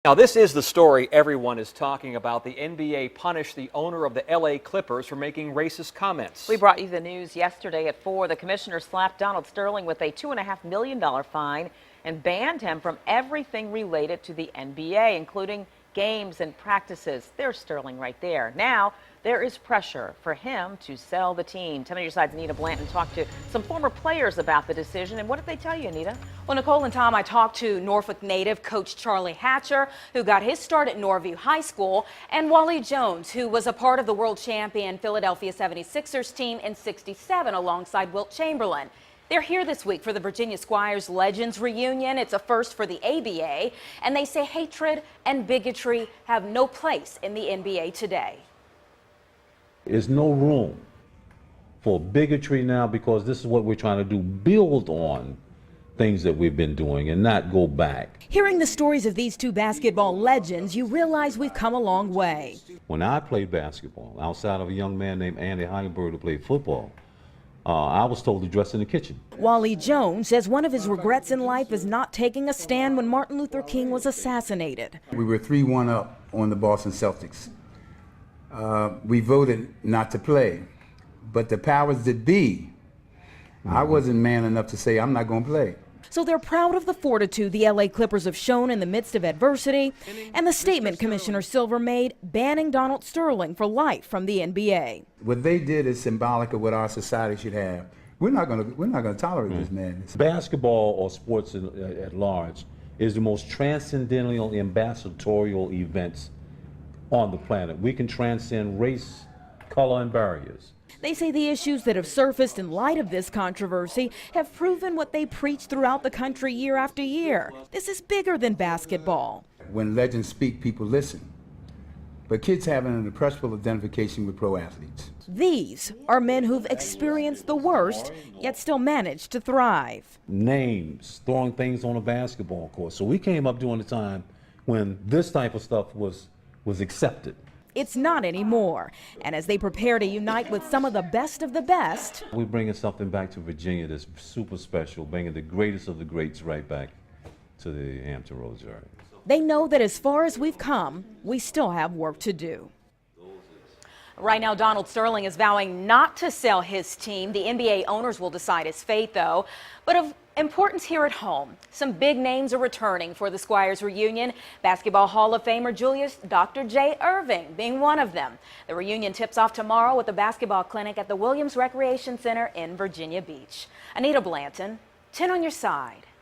Now, this is the story everyone is talking about. The NBA punished the owner of the LA Clippers for making racist comments. We brought you the news yesterday at 4. The commissioner slapped Donald Sterling with a $2.5 million fine and banned him from everything related to the NBA, including games and practices. There's Sterling right there. Now, there is pressure for him to sell the team. 10 on your side's Anita Blanton talked to some former players about the decision. And what did they tell you, Anita? Well, Nicole and Tom, I talked to Norfolk native coach Charlie Hatcher, who got his start at Norview High School, and Wally Jones, who was a part of the world champion Philadelphia 76ers team in '67 alongside Wilt Chamberlain. They're here this week for the Virginia Squires Legends reunion. It's a first for the ABA, and they say hatred and bigotry have no place in the NBA today. There's no room for bigotry now, because this is what we're trying to do, build on things that we've been doing and not go back. Hearing the stories of these two basketball legends, you realize we've come a long way. When I played basketball, outside of a young man named Andy Heidelberg who played football, I was told to dress in the kitchen. Wally Jones says one of his regrets in life is not taking a stand when Martin Luther King was assassinated. We were 3-1 up on the Boston Celtics. We voted not to play, but the powers that be, I wasn't man enough to say I'm not going to play. So they're proud of the fortitude the LA Clippers have shown in the midst of adversity and the statement Commissioner Silver made banning Donald Sterling for life from the NBA. What they did is symbolic of what our society should have. We're not going to tolerate this madness. Basketball, or sports at large, is the most transcendental ambassadorial events on the planet. We can transcend race, color, and barriers. They say the issues that have surfaced in light of this controversy have proven what they preach throughout the country year after year. This is bigger than basketball. When legends speak, people listen. But kids have an impressionable identification with pro athletes. These are men who've experienced the worst, yet still managed to thrive. Names, throwing things on a basketball court. So we came up during the time when this type of stuff was accepted. It's not anymore. And as they prepare to unite with some of the best, we're bringing something back to Virginia that's super special, bringing the greatest of the greats right back to the Hampton Roads area. They know that as far as we've come, we still have work to do. Right now, Donald Sterling is vowing not to sell his team. The NBA owners will decide his fate, though. But of importance here at home, some big names are returning for the Squires reunion. Basketball Hall of Famer Julius Dr. J. Irving being one of them. The reunion tips off tomorrow with a basketball clinic at the Williams Recreation Center in Virginia Beach. Anita Blanton, 10 on your side.